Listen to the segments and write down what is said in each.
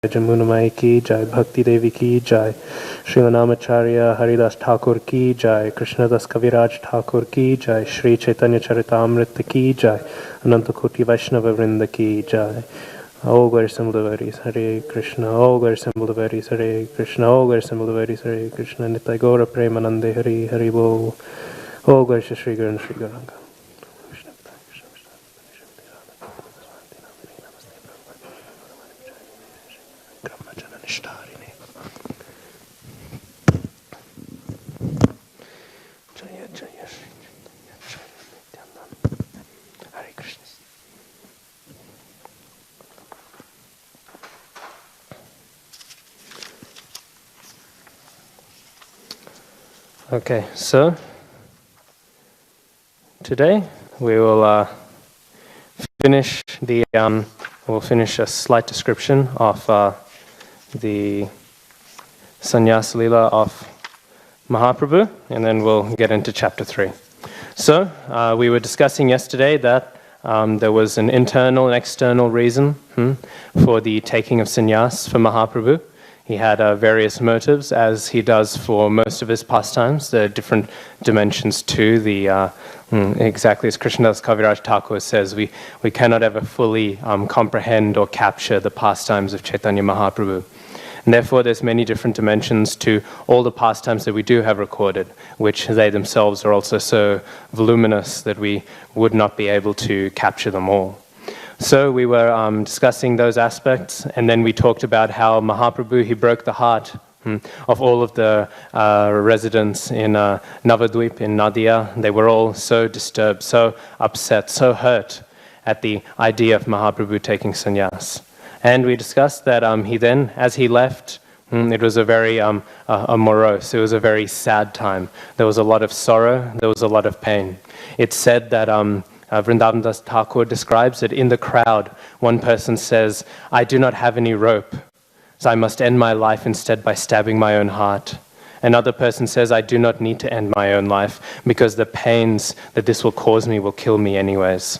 Jamunamai ki jai, Bhakti Devi ki jai, Srimanamacharya Haridas Thakur ki jai, Krishnadas Kaviraj Thakur ki jai, Sri Caitanya Caritamrita ki jai, Anantakoti Vaishnava Vrinda ki jai. All God assembled devotees, Hare Krishna. All God assembled devotees, Hare Krishna. All God assembled devotees, Hare Krishna. Nitai Gaura Premanande, Hare Hare Bol. All God Shri Guru and Shri Gauranga. Okay, so today we will finish a slight description of the Sannyasa Lila of Mahaprabhu, and then we'll get into chapter 3. So we were discussing yesterday that there was an internal and external reason for the taking of sannyas for Mahaprabhu. He had various motives, as he does for most of his pastimes. There are different dimensions to the, exactly as Krishnadas Kaviraj Thakur says, we cannot ever fully comprehend or capture the pastimes of Chaitanya Mahaprabhu. And therefore, there's many different dimensions to all the pastimes that we do have recorded, which they themselves are also so voluminous that we would not be able to capture them all. So we were discussing those aspects, and then we talked about how Mahaprabhu, he broke the heart of all of the residents in Navadvip, in Nadia. They were all so disturbed, so upset, so hurt at the idea of Mahaprabhu taking sannyas. And we discussed that he then, as he left, it was a very morose, it was a very sad time. There was a lot of sorrow, there was a lot of pain. It's said that Vrindavan Das Thakur describes it in the crowd. One person says, "I do not have any rope, so I must end my life instead by stabbing my own heart." Another person says, "I do not need to end my own life because the pains that this will cause me will kill me anyways."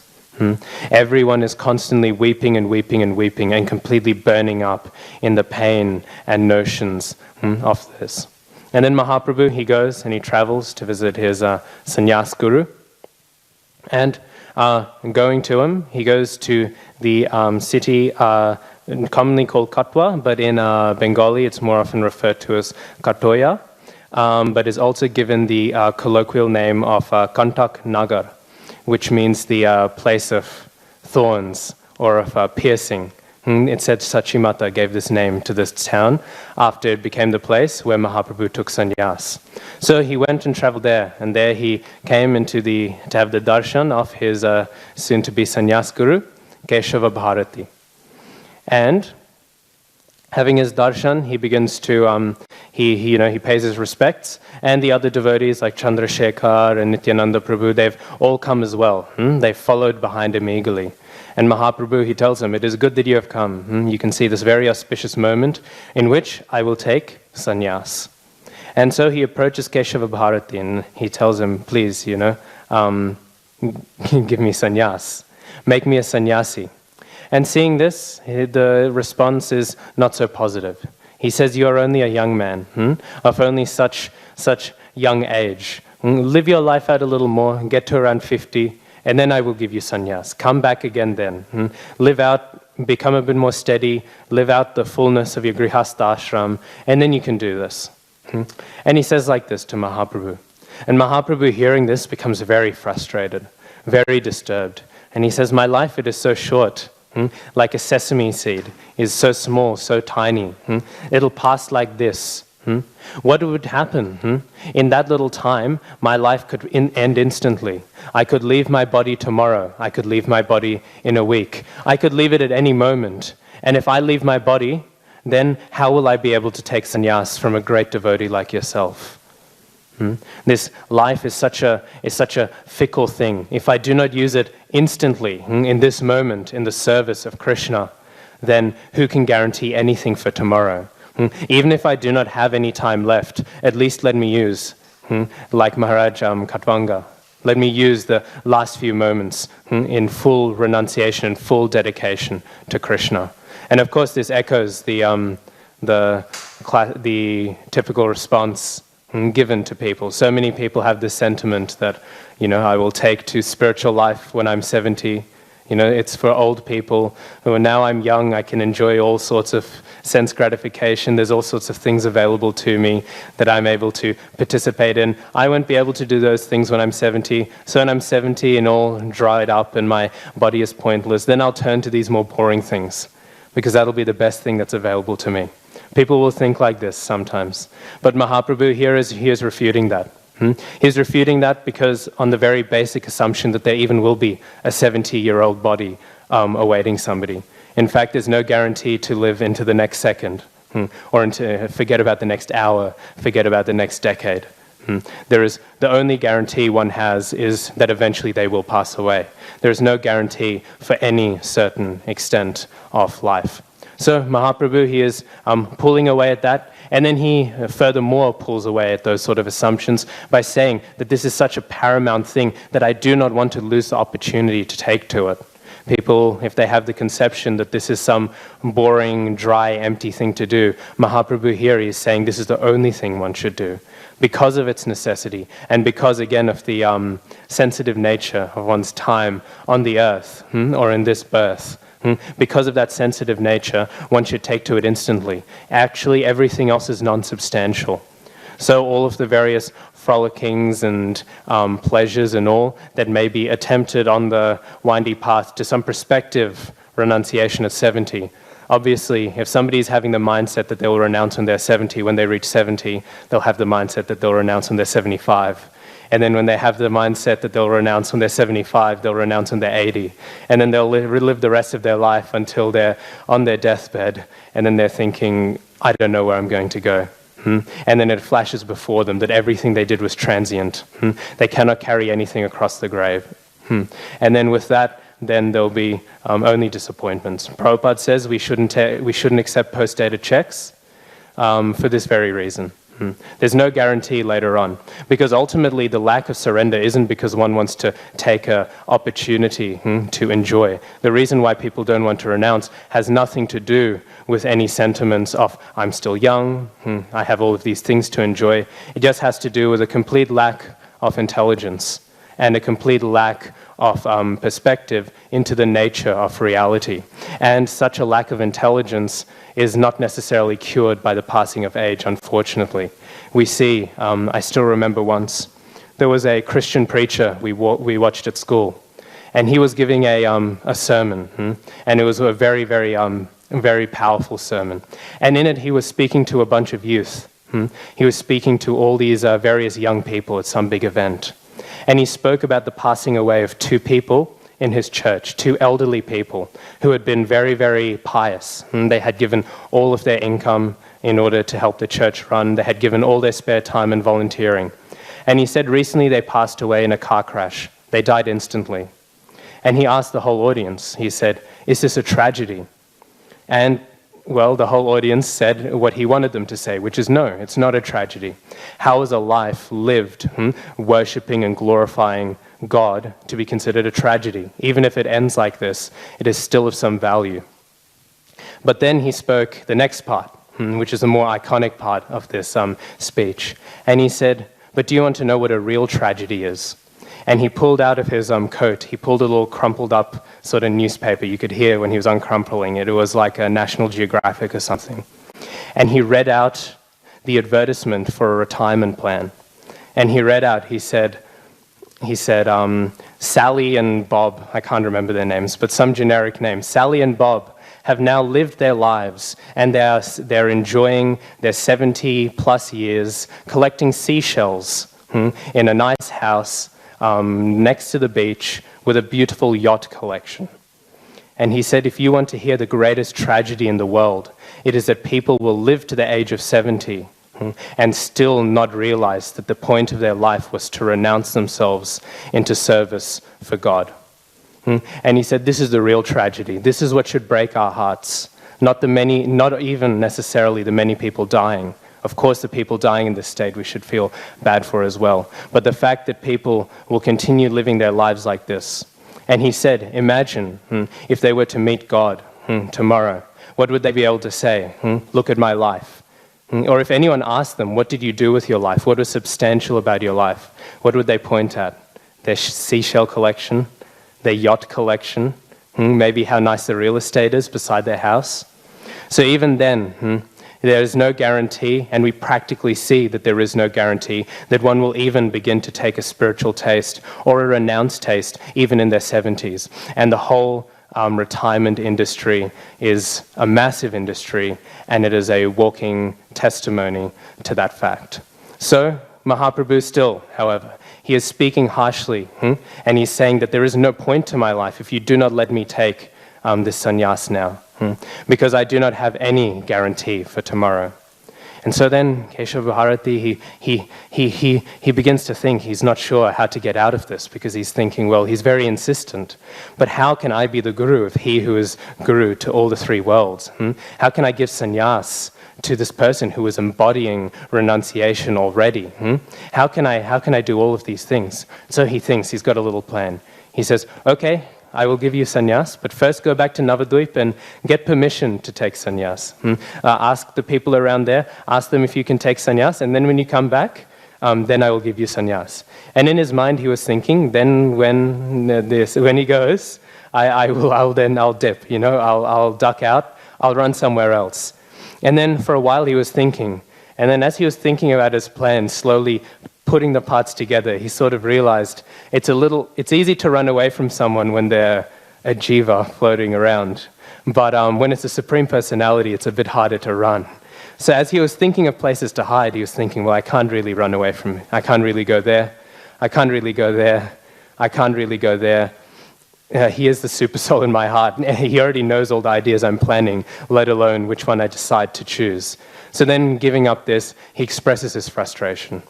Everyone is constantly weeping and weeping and weeping and completely burning up in the pain and notions of this. And then Mahaprabhu, he goes and he travels to visit his sannyas guru. And going to him, he goes to the city commonly called Katwa, but in Bengali it's more often referred to as Katoya, but is also given the colloquial name of Kantak Nagar, which means the place of thorns or of piercing. It said Sachimata gave this name to this town after it became the place where Mahaprabhu took sannyas. So he went and traveled there, and there he came to have the darshan of his soon-to-be sannyas guru, Keshava Bharati. And having his darshan, he begins to, he pays his respects, and the other devotees like Chandrasekhar and Nityananda Prabhu, they've all come as well. They've followed behind him eagerly. And Mahaprabhu, he tells him, "It is good that you have come. You can see this very auspicious moment in which I will take sannyas." And so he approaches Keshava Bharati and he tells him, "Please, give me sannyas. Make me a sannyasi." And seeing this, the response is not so positive. He says, "You are only a young man, of only such young age. Live your life out a little more, get to around 50, and then I will give you sannyas. Come back again then. Live out, become a bit more steady, live out the fullness of your grihastha ashram, and then you can do this." And he says like this to Mahaprabhu. And Mahaprabhu, hearing this, becomes very frustrated, very disturbed. And he says, "My life, it is so short. Like a sesame seed is so small, so tiny. It'll pass like this. What would happen? In that little time, my life could end instantly. I could leave my body tomorrow. I could leave my body in a week. I could leave it at any moment. And if I leave my body, then how will I be able to take sannyas from a great devotee like yourself? This life is such a fickle thing. If I do not use it instantly, in this moment, in the service of Krishna, then who can guarantee anything for tomorrow? Even if I do not have any time left, at least let me use, like Maharaj Katwanga, let me use the last few moments in full renunciation and full dedication to Krishna. And of course, this echoes the typical response given to people. So many people have this sentiment that, I will take to spiritual life when I'm 70. It's for old people who are now I'm young, I can enjoy all sorts of sense gratification. There's all sorts of things available to me that I'm able to participate in. I won't be able to do those things when I'm 70. So when I'm 70 and all dried up and my body is pointless, then I'll turn to these more boring things, because that'll be the best thing that's available to me. People will think like this sometimes. But Mahaprabhu he is refuting that. He's refuting that because on the very basic assumption that there even will be a 70-year-old body awaiting somebody. In fact, there's no guarantee to live into the next second, or forget about the next hour, forget about the next decade. The only guarantee one has is that eventually they will pass away. There is no guarantee for any certain extent of life. So Mahaprabhu, he is pulling away at that, and then he furthermore pulls away at those sort of assumptions by saying that this is such a paramount thing that I do not want to lose the opportunity to take to it. People, if they have the conception that this is some boring, dry, empty thing to do, Mahaprabhu here is saying this is the only thing one should do because of its necessity and because, again, of the sensitive nature of one's time on the earth or in this birth. Because of that sensitive nature, one should take to it instantly. Actually, everything else is non-substantial. So all of the various frolickings and pleasures and all that may be attempted on the windy path to some prospective renunciation at 70. Obviously, if somebody is having the mindset that they will renounce when they're 70, when they reach 70, they'll have the mindset that they'll renounce when they're 75. And then when they have the mindset that they'll renounce when they're 75, they'll renounce when they're 80. And then they'll relive the rest of their life until they're on their deathbed. And then they're thinking, I don't know where I'm going to go. And then it flashes before them that everything they did was transient. They cannot carry anything across the grave. And then with that, then there'll be only disappointments. Prabhupada says we shouldn't accept post-dated checks for this very reason. There's no guarantee later on, because ultimately the lack of surrender isn't because one wants to take an opportunity to enjoy. The reason why people don't want to renounce has nothing to do with any sentiments of, I'm still young, I have all of these things to enjoy. It just has to do with a complete lack of intelligence and a complete lack of perspective into the nature of reality. And such a lack of intelligence is not necessarily cured by the passing of age, unfortunately. We see, I still remember once, there was a Christian preacher we watched at school, and he was giving a sermon, and it was a very, very, very powerful sermon. And in it, he was speaking to a bunch of youth. He was speaking to all these various young people at some big event. And he spoke about the passing away of two people in his church, two elderly people who had been very, very pious. And they had given all of their income in order to help the church run. They had given all their spare time in volunteering. And he said recently they passed away in a car crash. They died instantly. And he asked the whole audience, he said, is this a tragedy? And well, the whole audience said what he wanted them to say, which is no, it's not a tragedy. How is a life lived, worshipping and glorifying God, to be considered a tragedy? Even if it ends like this, it is still of some value. But then he spoke the next part, which is a more iconic part of this speech. And he said, but do you want to know what a real tragedy is? And he pulled out of his coat, he pulled a little crumpled up sort of newspaper. You could hear when he was uncrumpling it. It was like a National Geographic or something. And he read out the advertisement for a retirement plan. And he read out, he said, Sally and Bob, I can't remember their names, but some generic name, Sally and Bob have now lived their lives, and they're enjoying their 70 plus years collecting seashells in a nice house next to the beach with a beautiful yacht collection. And he said, if you want to hear the greatest tragedy in the world, it is that people will live to the age of 70 and still not realize that the point of their life was to renounce themselves into service for God. And he said, this is the real tragedy. This is what should break our hearts. Not even necessarily the many people dying. Of course, the people dying in this state we should feel bad for as well. But the fact that people will continue living their lives like this. And he said, imagine if they were to meet God tomorrow. what would they be able to say? Look at my life. Or if anyone asked them, what did you do with your life? What was substantial about your life? What would they point at? Their seashell collection, their yacht collection, maybe how nice the real estate is beside their house. So even then, there is no guarantee, and we practically see that there is no guarantee that one will even begin to take a spiritual taste or a renounced taste even in their 70s. And the whole retirement industry is a massive industry, and it is a walking testimony to that fact. So Mahaprabhu still, however, he is speaking harshly, and he's saying that there is no point to my life if you do not let me take this sannyas now, because I do not have any guarantee for tomorrow. And so then Keshav Bharati, he begins to think he's not sure how to get out of this, because he's thinking, well, he's very insistent, but how can I be the guru if he who is guru to all the three worlds? How can I give sannyas to this person who is embodying renunciation already? How can I do all of these things? So he thinks he's got a little plan. He says, okay, I will give you sannyas, but first go back to Navadvip and get permission to take sannyas. Ask the people around there, ask them if you can take sannyas, and then when you come back, then I will give you sannyas. And in his mind he was thinking, then when he goes, I'll dip, I'll duck out, I'll run somewhere else. And then for a while he was thinking, and then as he was thinking about his plan, slowly putting the parts together, he sort of realized it's easy to run away from someone when they're a jiva floating around. But when it's a Supreme Personality, it's a bit harder to run. So as he was thinking of places to hide, he was thinking, well, I can't really run away from it. I can't really go there. I can't really go there. I can't really go there. He is the super soul in my heart. He already knows all the ideas I'm planning, let alone which one I decide to choose. So then, giving up this, he expresses his frustration.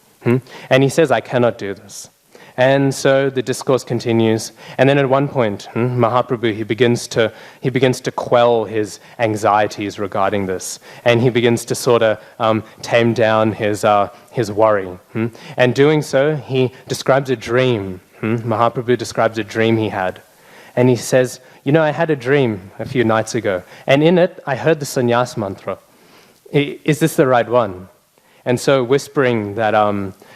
And he says, I cannot do this. And so the discourse continues. And then at one point, Mahaprabhu, he begins to quell his anxieties regarding this. And he begins to sort of tame down his worry. And doing so, he describes a dream. Mahaprabhu describes a dream he had. And he says, I had a dream a few nights ago. And in it, I heard the sannyas mantra. Is this the right one? And so whispering that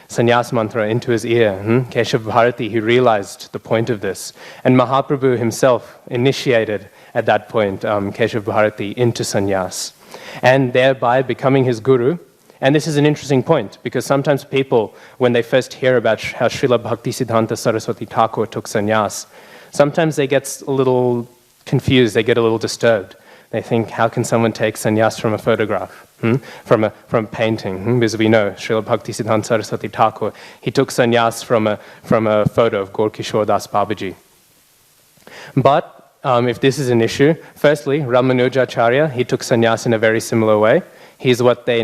sannyas mantra into his ear, Keshav Bharati, he realized the point of this. And Mahaprabhu himself initiated at that point Keshav Bharati into sannyas, and thereby becoming his guru. And this is an interesting point, because sometimes people, when they first hear about how Srila Bhaktisiddhanta Saraswati Thakur took sannyas, sometimes they get a little confused, they get a little disturbed. They think, how can someone take sannyas from a photograph? From a painting, because we know Srila Bhaktisiddhanta Saraswati Thakur, he took sannyas from a photo of Gaur Kishore Das Babaji. But if this is an issue, firstly, Ramanujacharya, he took sannyas in a very similar way. He's what they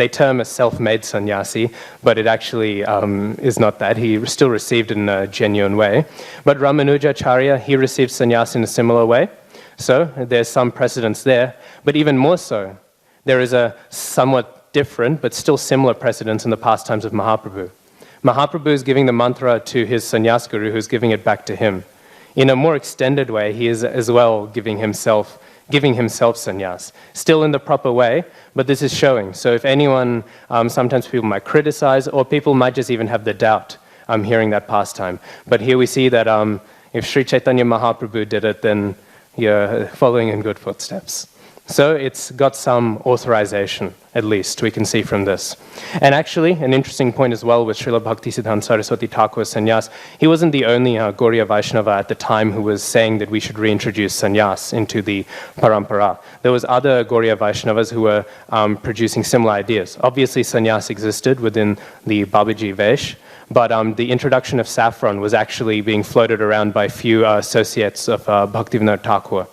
term a self-made sannyasi, but it actually is not that. He still received it in a genuine way. But Ramanujacharya, he received sannyas in a similar way. So there's some precedence there. But even more so, there is a somewhat different but still similar precedence in the pastimes of Mahaprabhu. Mahaprabhu is giving the mantra to his sannyas guru, who's giving it back to him. In a more extended way, he is as well giving himself sannyas, still in the proper way, but this is showing. So if anyone, sometimes people might criticize, or people might just even have the doubt hearing that pastime. But here we see that if Sri Chaitanya Mahaprabhu did it, then you're following in good footsteps. So it's got some authorization, at least, we can see from this. And actually, an interesting point as well with Srila Bhaktisiddhanta Saraswati Thakur's sannyas, he wasn't the only Gauriya Vaishnava at the time who was saying that we should reintroduce sannyas into the parampara. There was other Gauriya Vaishnavas who were producing similar ideas. Obviously, sannyas existed within the Babaji Vesh, but the introduction of saffron was actually being floated around by few associates of Bhaktivinoda Thakur,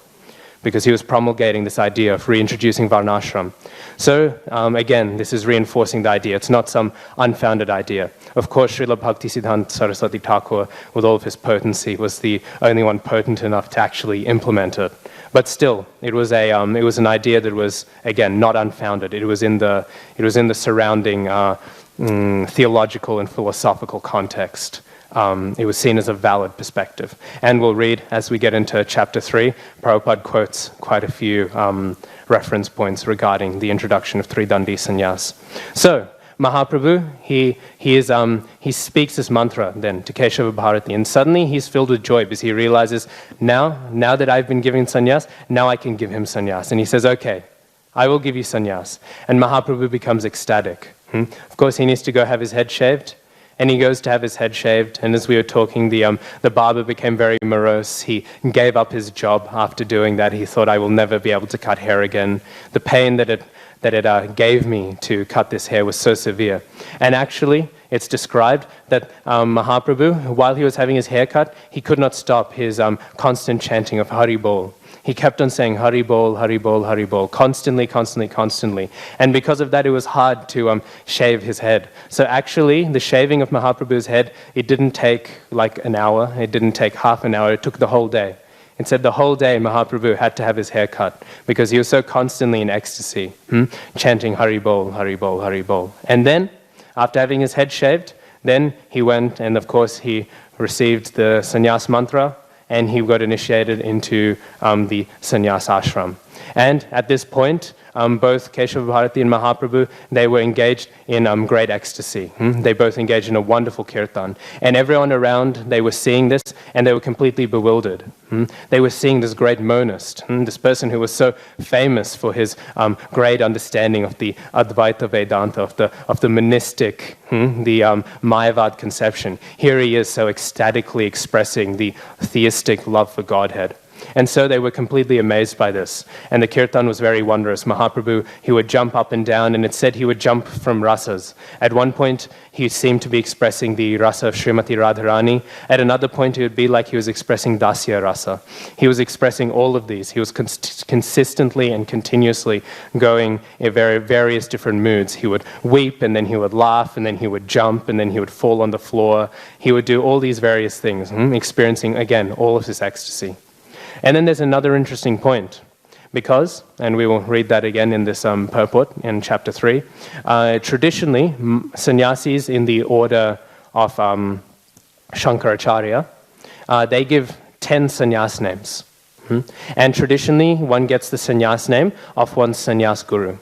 because he was promulgating this idea of reintroducing Varnashram. So, again, this is reinforcing the idea. It's not some unfounded idea. Of course, Srila Bhaktisiddhanta Saraswati Thakur, with all of his potency, was the only one potent enough to actually implement it. But still, it was an idea that was, again, not unfounded. It was in the surrounding theological and philosophical context it was seen as a valid perspective. And we'll read, as we get into chapter 3, Prabhupada quotes quite a few reference points regarding the introduction of Tridandi Sannyas. So, Mahaprabhu, he speaks this mantra then to Keshava Bharati, and suddenly he's filled with joy because he realizes, now that I've been giving sannyas, now I can give him sannyas. And he says, okay, I will give you sannyas. And Mahaprabhu becomes ecstatic. Of course, he needs to go have his head shaved, and he goes to have his head shaved, and as we were talking, the barber became very morose. He gave up his job after doing that. He thought, I will never be able to cut hair again. The pain that it gave me to cut this hair was so severe. And actually, it's described that Mahaprabhu, while he was having his hair cut, he could not stop his constant chanting of Hari Bol. He kept on saying Hari Bol, Hari Bol, Hari Bol, constantly. And because of that, it was hard to shave his head. So actually, the shaving of Mahaprabhu's head, it didn't take like an hour, it didn't take half an hour, it took the whole day. It said the whole day Mahaprabhu had to have his hair cut because he was so constantly in ecstasy, chanting Hari Bol, Hari Bol, Hari Bol. And then, after having his head shaved, then he went and of course he received the sannyas mantra and he got initiated into the sannyas ashram. And at this point, both Keshava Bharati and Mahaprabhu, they were engaged in great ecstasy. They both engaged in a wonderful kirtan. And everyone around, they were seeing this and they were completely bewildered. They were seeing this great monist, this person who was so famous for his great understanding of the Advaita Vedanta, of the monistic, the Mayavad conception. Here he is so ecstatically expressing the theistic love for Godhead. And so they were completely amazed by this. And the kirtan was very wondrous. Mahaprabhu, he would jump up and down, and it said he would jump from rasas. At one point, he seemed to be expressing the rasa of Srimati Radharani. At another point, it would be like he was expressing Dasya rasa. He was expressing all of these. He was consistently and continuously going in various different moods. He would weep, and then he would laugh, and then he would jump, and then he would fall on the floor. He would do all these various things, experiencing, again, all of this ecstasy. And then there's another interesting point, because, and we will read that again in this purport in chapter 3, traditionally, sannyasis in the order of Shankaracharya, they give 10 sannyas names. And traditionally, one gets the sannyas name of one's sannyas guru.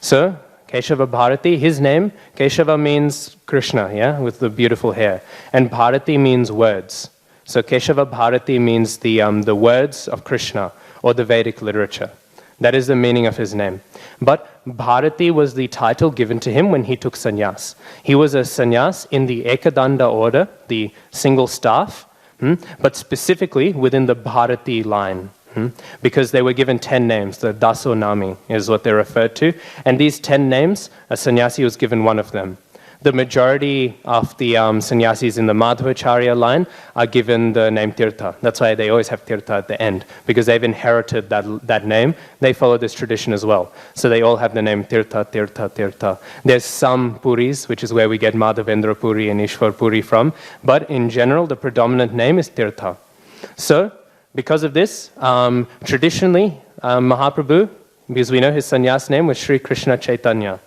So, Keshava Bharati, his name, Keshava means Krishna, with the beautiful hair, and Bharati means words. So Keshava Bharati means the words of Krishna or the Vedic literature. That is the meaning of his name. But Bharati was the title given to him when he took sannyas. He was a sannyas in the Ekadanda order, the single staff, but specifically within the Bharati line. Because they were given 10 names, the Daso Nami is what they're referred to. And these 10 names, a sannyasi was given one of them. The majority of the sannyasis in the Madhvacharya line are given the name Tirtha. That's why they always have Tirtha at the end, because they've inherited that name. They follow this tradition as well. So they all have the name Tirtha, Tirtha, Tirtha. There's some Puris, which is where we get Madhavendra Puri and Ishwar Puri from, but in general, the predominant name is Tirtha. So, because of this, traditionally, Mahaprabhu, because we know his sannyas name was Sri Krishna Chaitanya.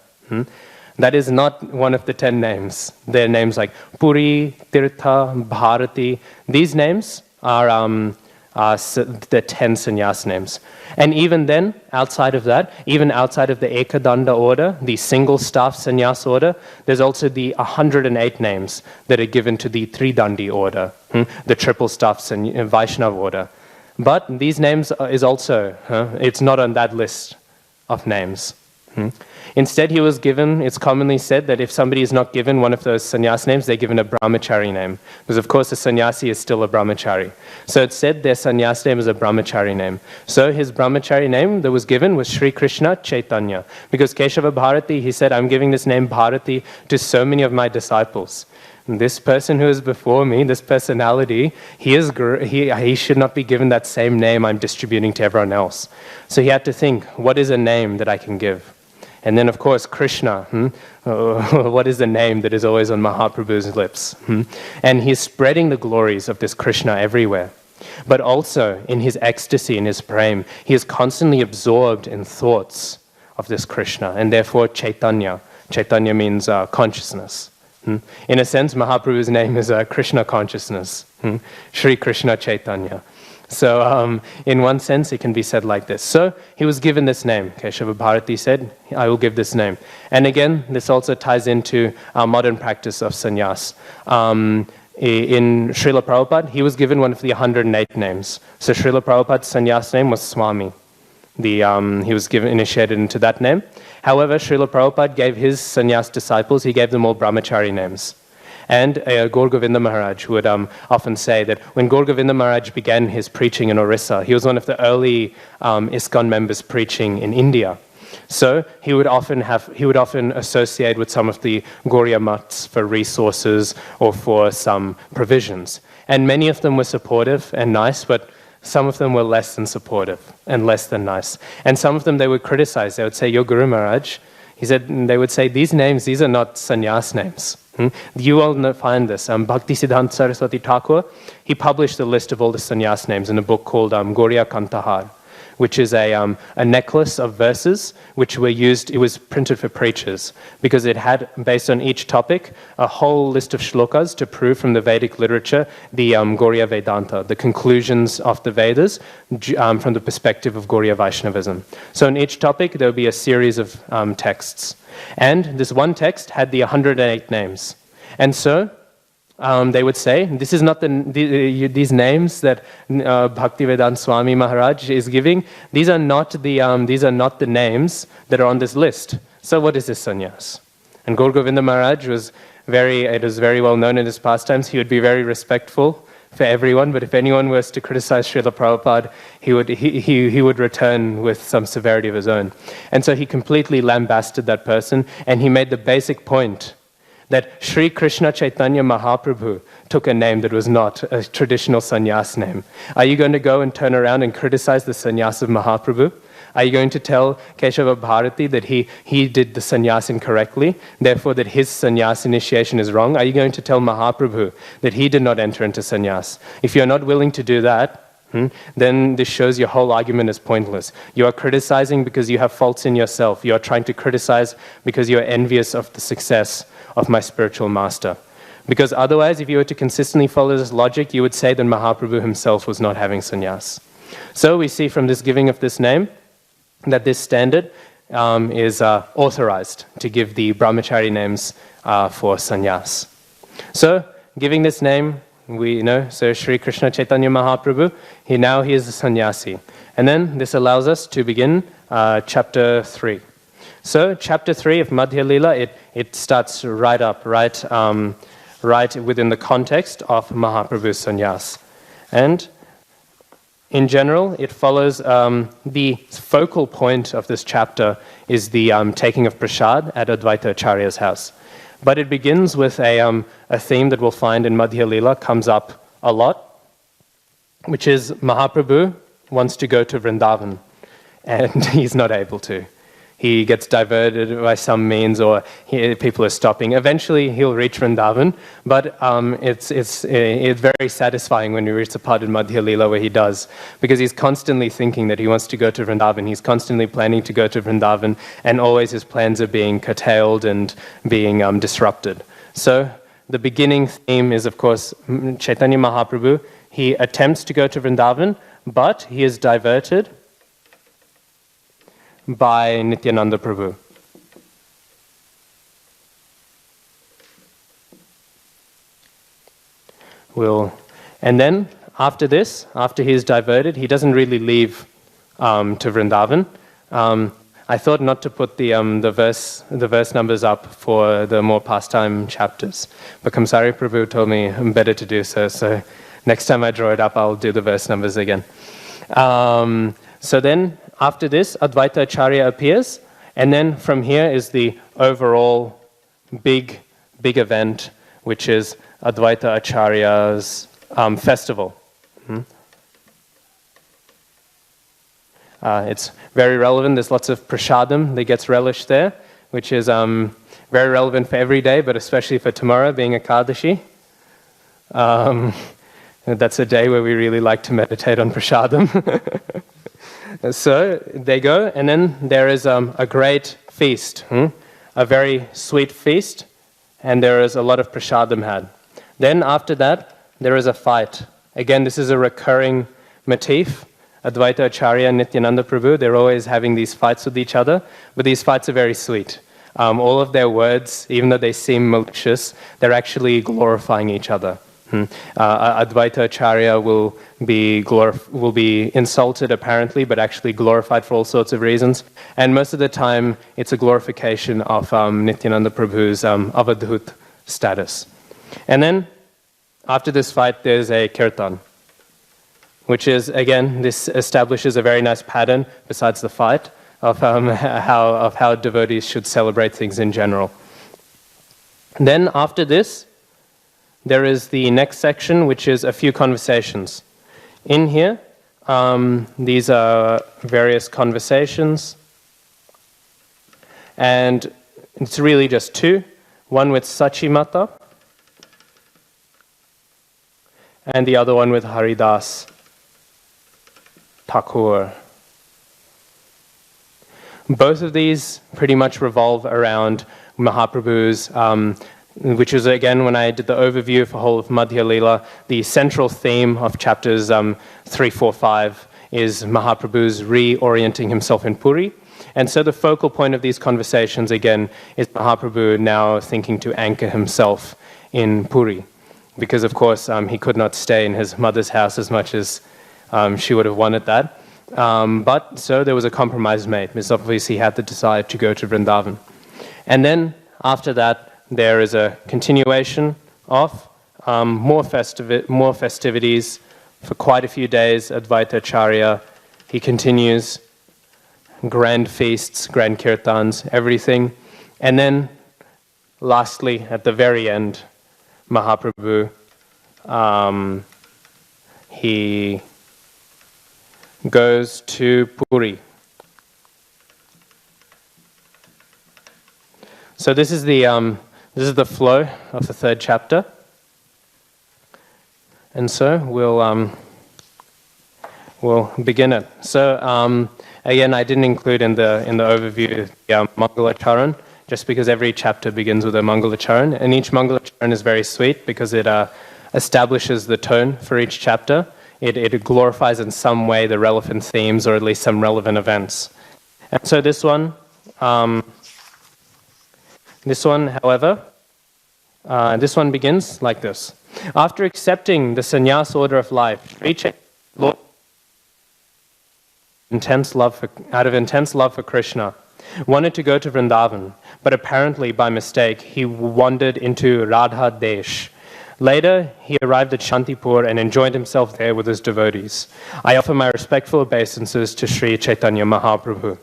That is not one of the 10 names. They're names like Puri, Tirtha, Bharati. These names are the 10 sannyas names. And even then, outside of that, even outside of the Ekadanda order, the single staff sannyas order, there's also the 108 names that are given to the Tridandi order, the triple staff Vaishnava order. But these names is also, it's not on that list of names. Instead, he was given, it's commonly said that if somebody is not given one of those sannyas names, they're given a brahmachari name. Because of course, a sannyasi is still a brahmachari. So it's said their sannyas name is a brahmachari name. So his brahmachari name that was given was Sri Krishna Chaitanya. Because Keshava Bharati, he said, I'm giving this name Bharati to so many of my disciples. This person who is before me, this personality, he should not be given that same name I'm distributing to everyone else. So he had to think, what is a name that I can give? And then, of course, Krishna. What is the name that is always on Mahaprabhu's lips? And he's spreading the glories of this Krishna everywhere. But also, in his ecstasy, in his prem, he is constantly absorbed in thoughts of this Krishna. And therefore, Chaitanya. Chaitanya means consciousness. In a sense, Mahaprabhu's name is Krishna consciousness, Sri Krishna Chaitanya. So in one sense, it can be said like this. So he was given this name. Keshava Bharati said, I will give this name. And again, this also ties into our modern practice of sannyas. In Srila Prabhupada, he was given one of the 108 names. So Srila Prabhupada's sannyas name was Swami. He was initiated into that name. However, Srila Prabhupada gave his sannyas disciples, he gave them all brahmachari names. And Gaur Govinda Maharaj would often say that when Gaur Govinda Maharaj began his preaching in Orissa, he was one of the early ISKCON members preaching in India. So he would often associate with some of the Gauriya Mats for resources or for some provisions. And many of them were supportive and nice, but some of them were less than supportive and less than nice. And some of them they would criticize. They would say, Your Guru Maharaj, they would say, these are not sannyas names. You all find this. Bhakti Siddhanta Saraswati Thakur, he published a list of all the sannyas names in a book called Gauriya Kantahar, which is a necklace of verses which were used, it was printed for preachers, because it had, based on each topic, a whole list of shlokas to prove from the Vedic literature the Gauriya Vedanta, the conclusions of the Vedas from the perspective of Gauriya Vaishnavism. So in each topic, there would be a series of texts. And this one text had the 108 names. And so they would say, this is not these names that Bhaktivedanta Swami Maharaj is giving. These are not the names that are on this list. So what is this sannyas? And Gaur Govinda Maharaj was very well known in his pastimes. He would be very respectful for everyone, but if anyone was to criticize Srila Prabhupada, he would return with some severity of his own. And so he completely lambasted that person, and he made the basic point that Sri Krishna Chaitanya Mahaprabhu took a name that was not a traditional sannyas name. Are you going to go and turn around and criticize the sannyas of Mahaprabhu? Are you going to tell Keshava Bharati that he did the sannyas incorrectly, therefore that his sannyas initiation is wrong? Are you going to tell Mahaprabhu that he did not enter into sannyas? If you're not willing to do that, then this shows your whole argument is pointless. You are criticizing because you have faults in yourself. You are trying to criticize because you are envious of the success of my spiritual master. Because otherwise, if you were to consistently follow this logic, you would say that Mahaprabhu himself was not having sannyas. So we see from this giving of this name that this standard is authorized to give the brahmachari names for sannyas. So, giving this name, we know, so Sri Krishna Chaitanya Mahaprabhu, he is a sannyasi. And then this allows us to begin chapter 3. So, chapter 3 of Madhya Lila, it starts right within the context of Mahaprabhu's sannyas. And in general, it follows the focal point of this chapter is the taking of prasad at Advaita Acharya's house. But it begins with a theme that we'll find in Madhya Lila comes up a lot, which is Mahaprabhu wants to go to Vrindavan, and he's not able to. He gets diverted by some means, or people are stopping. Eventually, he'll reach Vrindavan, but it's very satisfying when you reach the part in Madhya Lila where he does, because he's constantly thinking that he wants to go to Vrindavan. He's constantly planning to go to Vrindavan, and always his plans are being curtailed and being disrupted. So the beginning theme is, of course, Chaitanya Mahaprabhu. He attempts to go to Vrindavan, but he is diverted by Nityananda Prabhu. And then after this, after he is diverted, he doesn't really leave to Vrindavan. I thought not to put the verse numbers up for the more pastime chapters, but Kamsari Prabhu told me better to do so. So next time I draw it up, I'll do the verse numbers again. So then, after this, Advaita Acharya appears, and then from here is the overall big event, which is Advaita Acharya's festival. It's very relevant. There's lots of prasadam that gets relished there, which is very relevant for every day, but especially for tomorrow, being Ekadashi. That's a day where we really like to meditate on prasadam. So they go, and then there is a great feast, a very sweet feast, and there is a lot of prasadam had. Then after that, there is a fight. Again, this is a recurring motif. Advaita Acharya and Nityananda Prabhu, they're always having these fights with each other, but these fights are very sweet. All of their words, even though they seem malicious, they're actually glorifying each other. Advaita Acharya will be insulted apparently, but actually glorified for all sorts of reasons. And most of the time, it's a glorification of Nityananda Prabhu's avadhut status. And then, after this fight, there's a kirtan, which is, again, this establishes a very nice pattern, besides the fight, of how devotees should celebrate things in general. Then, after this, there is the next section, which is a few conversations. In here, these are various conversations, and it's really just two. One with Sachimata, and the other one with Haridas Thakur. Both of these pretty much revolve around Mahaprabhu's, which is, again, when I did the overview for whole of Madhya Lila, the central theme of chapters 3, 4, 5 is Mahaprabhu's reorienting himself in Puri. And so the focal point of these conversations, again, is Mahaprabhu now thinking to anchor himself in Puri. Because, of course, he could not stay in his mother's house as much as she would have wanted that. But so there was a compromise made. Because obviously he had to decide to go to Vrindavan. And then, after that, there is a continuation of more festivities for quite a few days. Advaita Acharya, he continues grand feasts, grand kirtans, everything. And then, lastly, at the very end, Mahaprabhu, he goes to Puri. So this is the flow of the third chapter, and so we'll begin it. So again, I didn't include in the overview the Mangalacharan, just because every chapter begins with a Mangalacharan, and each Mangalacharan is very sweet because it establishes the tone for each chapter. It glorifies in some way the relevant themes, or at least some relevant events. And so this one, however, this one begins like this. After accepting the sannyas order of life, Sri Chaitanya Lord, out of intense love for Krishna, wanted to go to Vrindavan, but apparently by mistake he wandered into Radha Desh. Later, he arrived at Shantipur and enjoyed himself there with his devotees. I offer my respectful obeisances to Sri Chaitanya Mahaprabhu.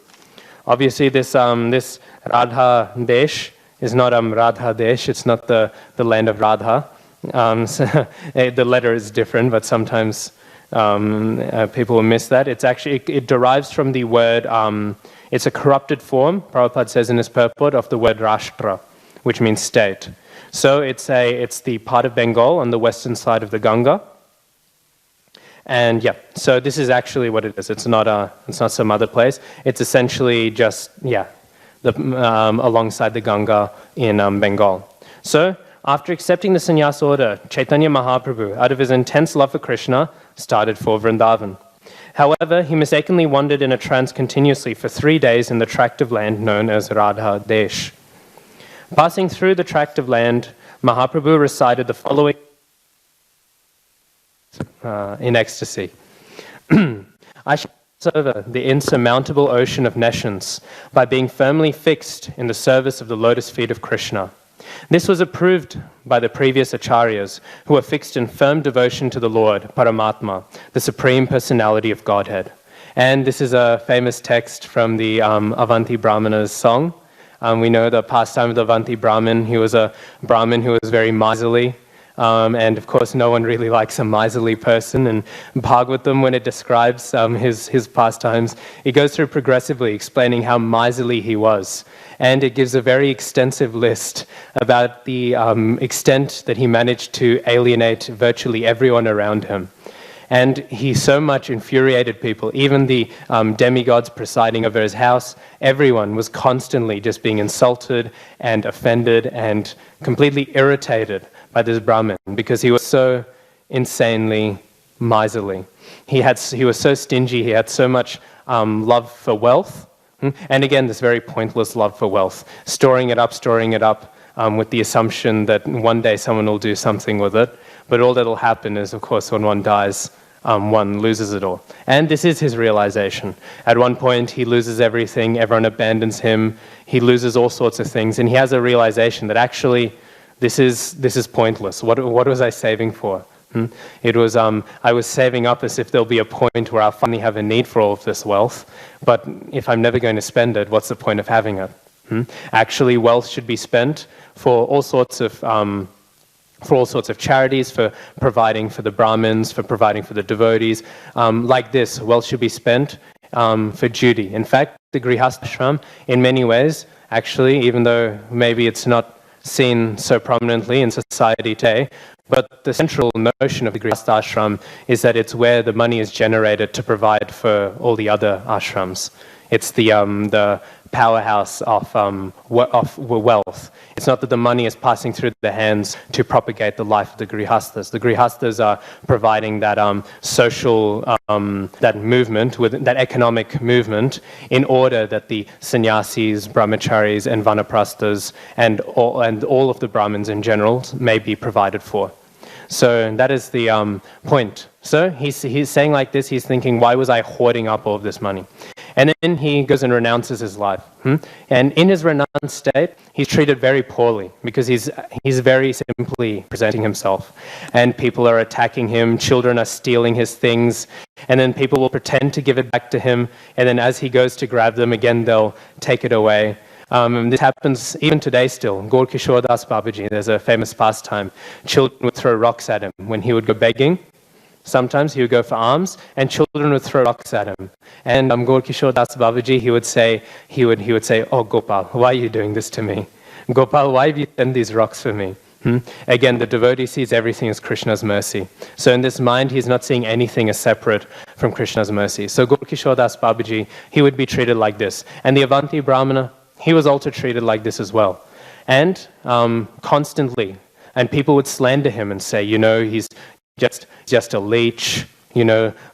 Obviously, this Radha Desh is not Radha Desh, it's not the land of Radha. So, the letter is different, but sometimes people will miss that. It's actually, it derives from the word, it's a corrupted form, Prabhupada says in his purport, of the word Rashtra, which means state. So it's the part of Bengal on the western side of the Ganga. And yeah, so this is actually what it is. It's not some other place. It's essentially just, alongside the Ganga in Bengal. So, after accepting the sannyas order, Chaitanya Mahaprabhu, out of his intense love for Krishna, started for Vrindavan. However, he mistakenly wandered in a trance continuously for 3 days in the tract of land known as Radha Desh. Passing through the tract of land, Mahaprabhu recited the following in ecstasy. I shall pass over the insurmountable ocean of nescience by being firmly fixed in the service of the lotus feet of Krishna. This was approved by the previous acharyas, who were fixed in firm devotion to the Lord, Paramatma, the Supreme Personality of Godhead. And this is a famous text from the Avanti Brahmana's song. We know the pastime of the Avanti Brahmin. He was a Brahmin who was very miserly. And of course, no one really likes a miserly person. And Bhagavatam, when it describes his pastimes, it goes through progressively explaining how miserly he was. And it gives a very extensive list about the extent that he managed to alienate virtually everyone around him. And he so much infuriated people, even the demigods presiding over his house, everyone was constantly just being insulted and offended and completely irritated by this Brahmin because he was so insanely miserly. He was so stingy, he had so much love for wealth, and again, this very pointless love for wealth, storing it up with the assumption that one day someone will do something with it. But all that will happen is, of course, when one dies, one loses it all. And this is his realization. At one point, he loses everything, everyone abandons him, he loses all sorts of things, and he has a realization that actually, this is pointless. What was I saving for? It was, I was saving up as if there'll be a point where I'll finally have a need for all of this wealth, but if I'm never going to spend it, what's the point of having it? Actually, wealth should be spent for all sorts of charities, for providing for the Brahmins, for providing for the devotees. Like this, wealth should be spent for duty. In fact, the Grihastha in many ways, actually, even though maybe it's not seen so prominently in society today, but the central notion of the Grihastha ashram is that it's where the money is generated to provide for all the other ashrams. It's the powerhouse of wealth. It's not that the money is passing through the hands to propagate the life of the Grihasthas. The Grihasthas are providing that social, that movement, that economic movement, in order that the sannyasis, brahmacharis, and vanaprasthas, and all of the Brahmins in general may be provided for. So that is the point. So he's saying like this, he's thinking, why was I hoarding up all of this money? And then he goes and renounces his life. And in his renounced state, he's treated very poorly because he's very simply presenting himself. And people are attacking him, children are stealing his things, and then people will pretend to give it back to him, and then as he goes to grab them again, they'll take it away. This happens even today still. Gaur Kishore Das Babaji, there's a famous pastime. Children would throw rocks at him when he would go begging. Sometimes he would go for alms, and children would throw rocks at him. And Gaur Kishore Das Babaji, he would say, "Oh Gopal, why are you doing this to me? Gopal, why have you sent these rocks for me?" Again, the devotee sees everything as Krishna's mercy. So in this mind, he's not seeing anything as separate from Krishna's mercy. So Gaur Kishore Das Babaji, he would be treated like this. And the Avanti Brahmana, he was also treated like this as well. And constantly. And people would slander him and say, he's just a leech,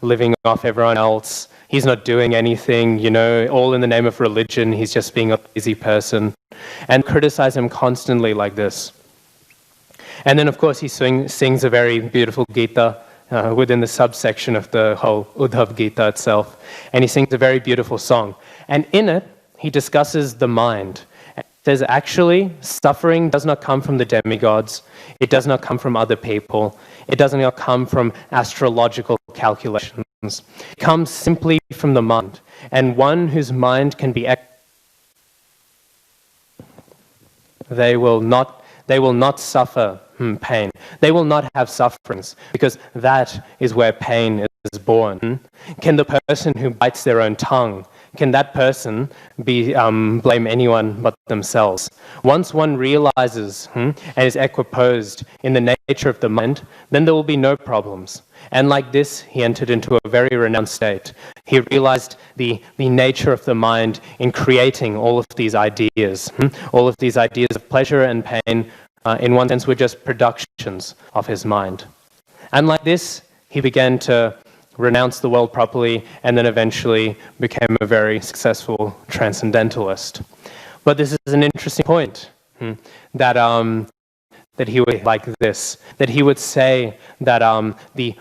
living off everyone else. He's not doing anything, all in the name of religion. He's just being a lazy person. And criticize him constantly like this. And then, of course, he sings a very beautiful Gita within the subsection of the whole Uddhav Gita itself. And he sings a very beautiful song. And in it, he discusses the mind. He says, actually, suffering does not come from the demigods. It does not come from other people. It does not come from astrological calculations. It comes simply from the mind. And one whose mind can be... They will not suffer pain. They will not have sufferings, because that is where pain is born. Can the person who bites their own tongue, can that person blame anyone but themselves? Once one realizes and is equiposed in the nature of the mind, then there will be no problems. And like this, he entered into a very renounced state. He realized the nature of the mind in creating all of these ideas. All of these ideas of pleasure and pain, in one sense, were just productions of his mind. And like this, he began to renounce the world properly, and then eventually became a very successful transcendentalist. But this is an interesting point, that he would like this, that he would say that the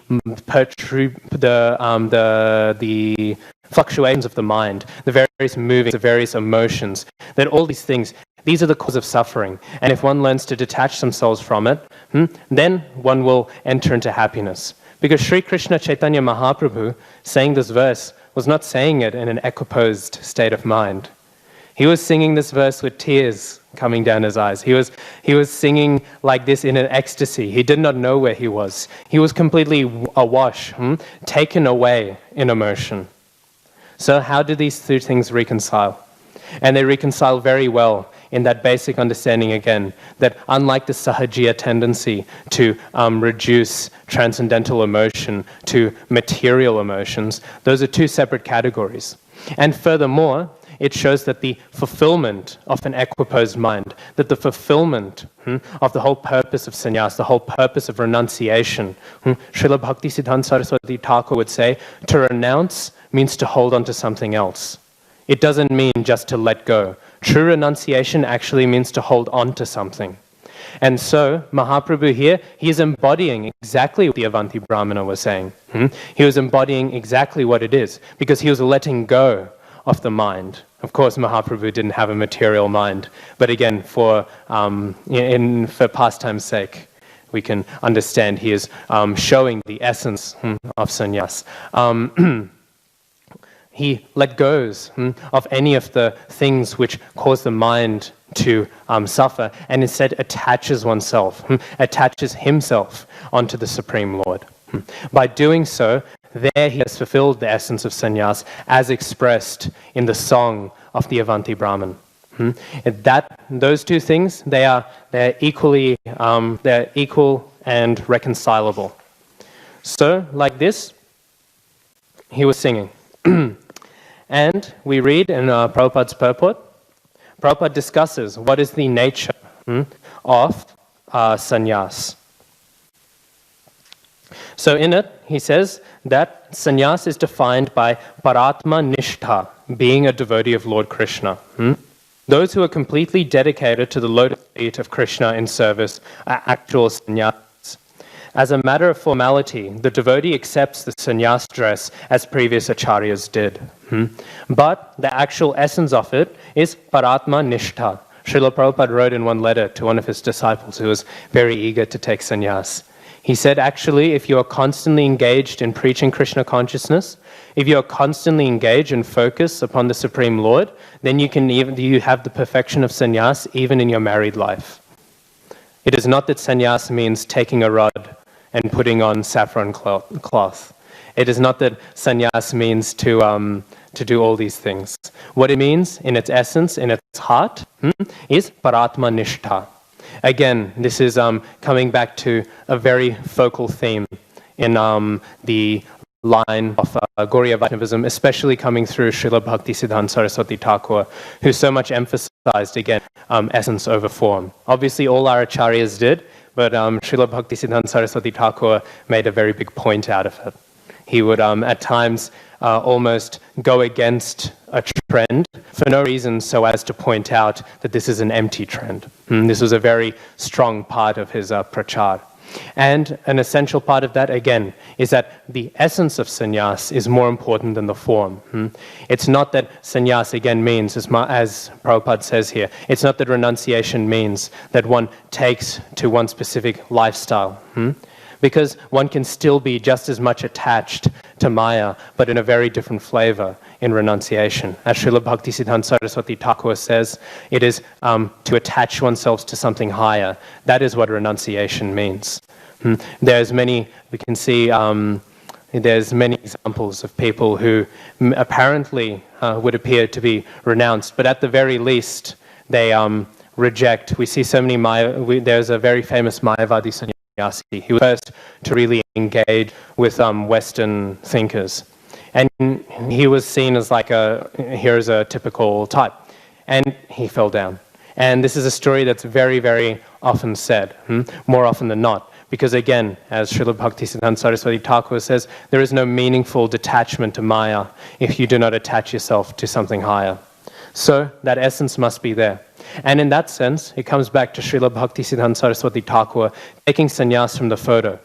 fluctuations of the mind, the various movings, the various emotions, that all these things, these are the cause of suffering. And if one learns to detach themselves from it, then one will enter into happiness. Because Sri Krishna Chaitanya Mahaprabhu, saying this verse, was not saying it in an equiposed state of mind. He was singing this verse with tears coming down his eyes. He was singing like this in an ecstasy. He did not know where he was. He was completely awash, taken away in emotion. So how do these two things reconcile? And they reconcile very well in that basic understanding again, that unlike the sahajiya tendency to reduce transcendental emotion to material emotions, those are two separate categories. And furthermore, it shows that the fulfillment of an equiposed mind, that the fulfillment of the whole purpose of sannyas, the whole purpose of renunciation, Srila Bhaktisiddhanta Saraswati Thakur would say, to renounce means to hold on to something else. It doesn't mean just to let go. True renunciation actually means to hold on to something. And so, Mahaprabhu here, he is embodying exactly what the Avanti Brahmana was saying. He was embodying exactly what it is, because he was letting go of the mind. Of course, Mahaprabhu didn't have a material mind, but again, for pastime's sake, we can understand he is showing the essence of sannyas. He let goes of any of the things which cause the mind to suffer, and instead attaches oneself, attaches himself onto the Supreme Lord. By doing so, there he has fulfilled the essence of sannyas as expressed in the song of the Avanti Brahman. Those two things, they're equal and reconcilable. So, like this, he was singing. And we read in Prabhupada's purport, Prabhupada discusses what is the nature of sannyas. So in it, he says that sannyas is defined by paratma nishtha, being a devotee of Lord Krishna. Those who are completely dedicated to the lotus feet of Krishna in service are actual sannyas. As a matter of formality, the devotee accepts the sannyas dress as previous acharyas did. But the actual essence of it is paratma nishtha. Srila Prabhupada wrote in one letter to one of his disciples who was very eager to take sannyas. He said, actually, if you are constantly engaged in preaching Krishna consciousness, if you are constantly engaged and focused upon the Supreme Lord, then you have the perfection of sannyas even in your married life. It is not that sannyas means taking a rod and putting on saffron cloth. It is not that sannyas means to do all these things. What it means in its essence, in its heart, is paratma nishtha. Again, this is coming back to a very focal theme in the line of Gauriya Vaishnavism, especially coming through Srila Bhaktisiddhanta Saraswati Thakur, who so much emphasized, again, essence over form. Obviously, all our acharyas did, but Srila Bhaktisiddhanta Saraswati Thakur made a very big point out of it. He would, at times, almost go against a trend for no reason so as to point out that this is an empty trend. This was a very strong part of his prachar. And an essential part of that, again, is that the essence of sannyas is more important than the form. It's not that sannyas, again, means, as Prabhupada says here, it's not that renunciation means that one takes to one specific lifestyle. Because one can still be just as much attached to Maya, but in a very different flavor in renunciation. As Srila Bhaktisiddhanta Saraswati Thakur says, it is to attach oneself to something higher. That is what renunciation means. There's many examples of people who apparently would appear to be renounced, but at the very least, they reject. We see so many there's a very famous Mayavadi sannyasi. He was first to really engage with Western thinkers. And he was seen as here's a typical type. And he fell down. And this is a story that's very, very often said, more often than not. Because again, as Srila Bhaktisiddhanta Saraswati Thakur says, there is no meaningful detachment to Maya if you do not attach yourself to something higher. So that essence must be there. And in that sense, it comes back to Srila Bhaktisiddhanta Saraswati Thakur taking sannyas from the photo.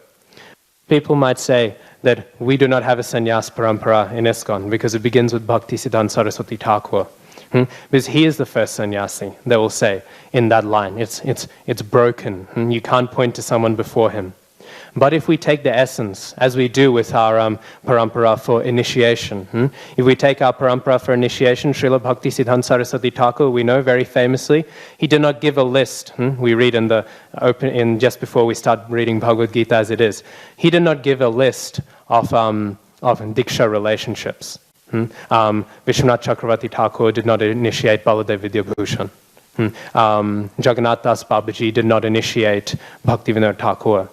People might say that we do not have a sannyas parampara in ISKCON because it begins with Bhaktisiddhanta Saraswati Thakur. Because he is the first sannyasi, they will say, in that line. It's broken. You can't point to someone before him. But if we take the essence, as we do with our parampara for initiation, if we take our parampara for initiation, Srila Bhaktisiddhanta Saraswati Thakur, we know very famously, he did not give a list. We read in just before we start reading Bhagavad Gita as it is. He did not give a list of Diksha relationships. Vishwanath Chakravarti Thakur did not initiate Baladev Vidyabhushan. Jagannath Das Babaji did not initiate Bhaktivinoda Thakur.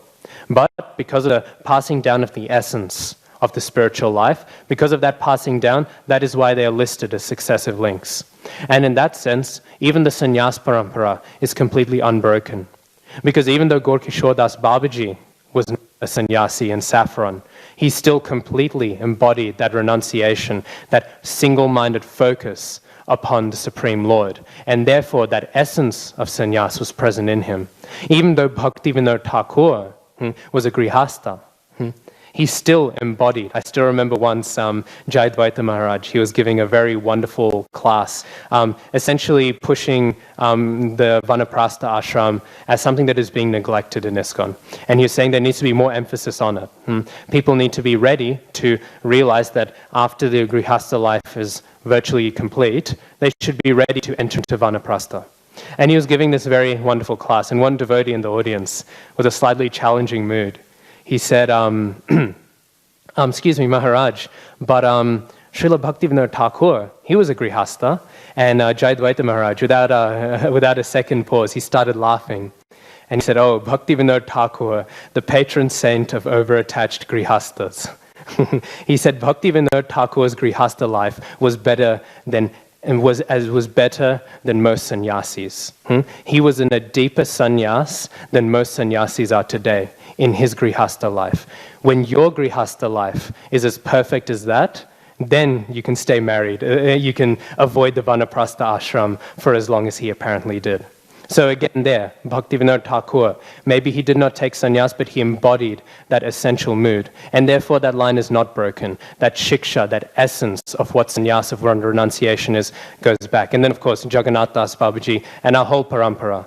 But because of the passing down of the essence of the spiritual life, because of that passing down, that is why they are listed as successive links. And in that sense, even the sannyas parampara is completely unbroken. Because even though Gaur-Kishore Das Babaji was a sannyasi in saffron, he still completely embodied that renunciation, that single-minded focus upon the Supreme Lord. And therefore, that essence of sannyas was present in him. Even though Bhaktivinoda Thakur was a grihastha, he still embodied. I still remember once Jayadvaita Maharaj, he was giving a very wonderful class, essentially pushing the Vanaprastha ashram as something that is being neglected in ISKCON. And he was saying there needs to be more emphasis on it. People need to be ready to realize that after the grihastha life is virtually complete, they should be ready to enter into Vanaprastha. And he was giving this very wonderful class, and one devotee in the audience, with a slightly challenging mood, he said, excuse me, Maharaj, but Srila Bhaktivinoda Thakur, he was a grihastha, and Jayadvaita Maharaj, without a second pause, he started laughing. And he said, oh, Bhaktivinoda Thakur, the patron saint of over-attached grihasthas. He said Bhaktivinoda Thakur's grihastha life was better than most sannyasis. He was in a deeper sannyas than most sannyasis are today in his grihastha life. When your grihastha life is as perfect as that, then you can stay married. You can avoid the Vanaprastha ashram for as long as he apparently did. So again there, Bhaktivinoda Thakur, maybe he did not take sannyas, but he embodied that essential mood. And therefore that line is not broken. That shiksha, that essence of what sannyas of renunciation is, goes back. And then of course, Jagannath Das Babaji and our whole parampara.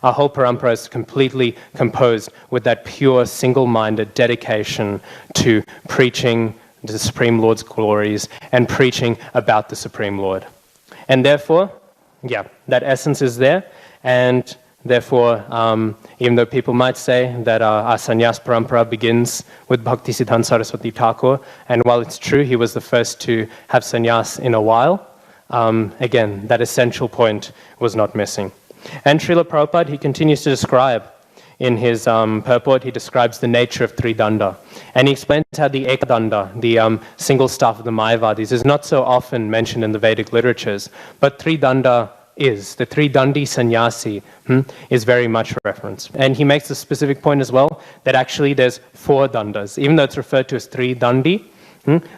Our whole parampara is completely composed with that pure, single-minded dedication to preaching the Supreme Lord's glories and preaching about the Supreme Lord. And therefore, yeah, that essence is there. And therefore, even though people might say that our sannyas parampara begins with Bhaktisiddhanta Saraswati Thakur, and while it's true he was the first to have sannyas in a while, again, that essential point was not missing. And Srila Prabhupada, he continues to describe in his purport, he describes the nature of Tridanda. And he explains how the Ekadanda, the single staff of the Mayavadis, is not so often mentioned in the Vedic literatures, but Tridanda is. The Tridandi sannyasi is very much referenced. And he makes a specific point as well, that actually there's 4 dandas. Even though it's referred to as Tridandi,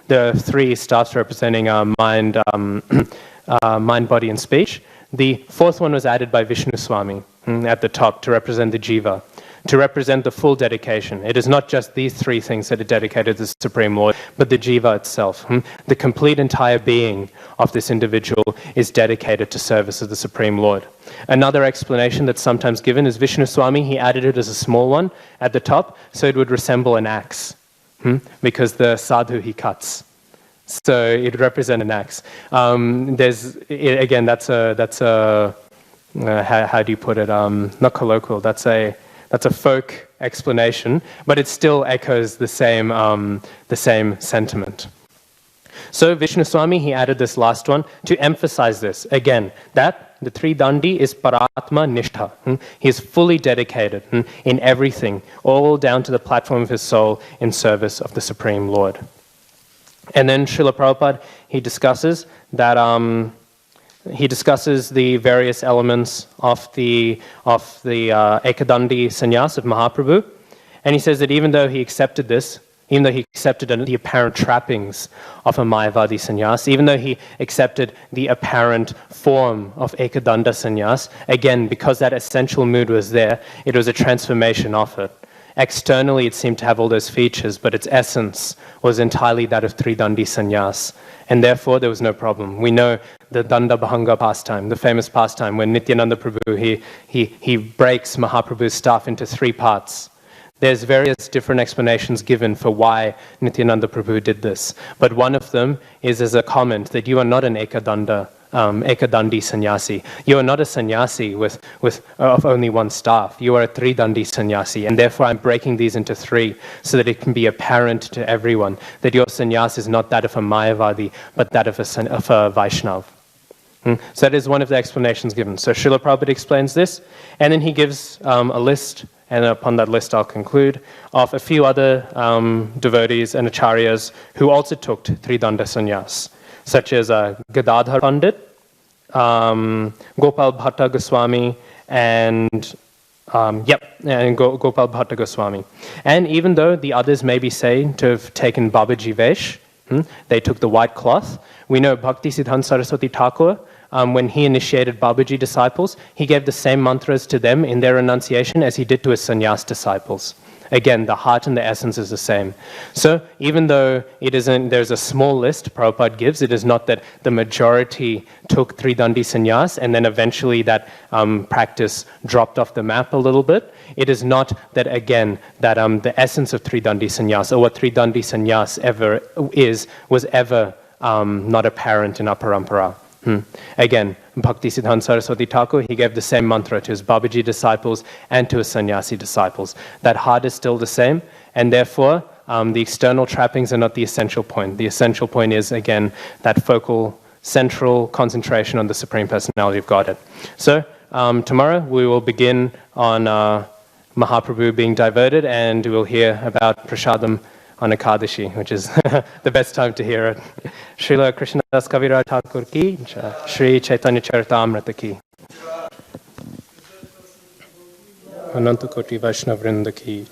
the 3 staffs representing mind, body, and speech. The 4th one was added by Vishnu Swami at the top to represent the jiva, to represent the full dedication. It is not just these 3 things that are dedicated to the Supreme Lord, but the jiva itself. The complete entire being of this individual is dedicated to service of the Supreme Lord. Another explanation that's sometimes given is Vishnu Swami, he added it as a small one at the top, so it would resemble an axe, because the sadhu he cuts. So it would represent an axe. Again, that's a how do you put it? Not colloquial. That's a folk explanation, but it still echoes the same sentiment. So Vishnu Swami, he added this last one to emphasize this again, that the Tridandi is Paratma Nishtha. He is fully dedicated in everything, all down to the platform of his soul in service of the Supreme Lord. And then Srila Prabhupada, he discusses that he discusses the various elements of the Ekadandi sannyas of Mahaprabhu, and he says that even though he accepted this, even though he accepted the apparent trappings of a Mayavadi sannyas, even though he accepted the apparent form of Ekadanda sannyas, again, because that essential mood was there, it was a transformation of it. Externally, it seemed to have all those features, but its essence was entirely that of Tridandi sannyas. And therefore, there was no problem. We know the Danda Bhanga pastime, the famous pastime, when Nityananda Prabhu, he breaks Mahaprabhu's staff into 3 parts. There's various different explanations given for why Nityananda Prabhu did this. But one of them is as a comment that you are not an Ekadandi sannyasi. You are not a sannyasi of only 1 staff. You are a Tridandi sannyasi, and therefore I'm breaking these into 3 so that it can be apparent to everyone that your sannyas is not that of a Mayavadi, but that of a Vaishnav. So that is one of the explanations given. So Srila Prabhupada explains this, and then he gives a list, and upon that list I'll conclude, of a few other devotees and acharyas who also took Tridanda Sannyas, such as Gadadhar Pandit, Gopal Bhatta Goswami, and Gopal Bhatta Goswami. And even though the others may be said to have taken Babaji Vesh, they took the white cloth, we know Bhakti Siddhanta Saraswati Thakur, when he initiated Babaji disciples, he gave the same mantras to them in their renunciation as he did to his sannyas disciples. Again, the heart and the essence is the same. So even though there's a small list Prabhupada gives, it is not that the majority took Tridandi sannyas and then eventually that practice dropped off the map a little bit. It is not that, again, that the essence of Tridandi sannyas, or what Tridandi sannyas ever was ever not apparent in our parampara. Again, Bhakti Siddhanta Saraswati Thakur, he gave the same mantra to his Babaji disciples and to his sannyasi disciples. That heart is still the same, and therefore the external trappings are not the essential point. The essential point is, again, that focal, central concentration on the Supreme Personality of Godhead. So tomorrow we will begin on Mahaprabhu being diverted, and we'll hear about Prasadam on Ekadashi, which is the best time to hear it. Srila Krishna Das Kaviraj Thakur ki, Shri Caitanya Caritamrita ki. Ananta Koti Vaishnava Vrinda ki.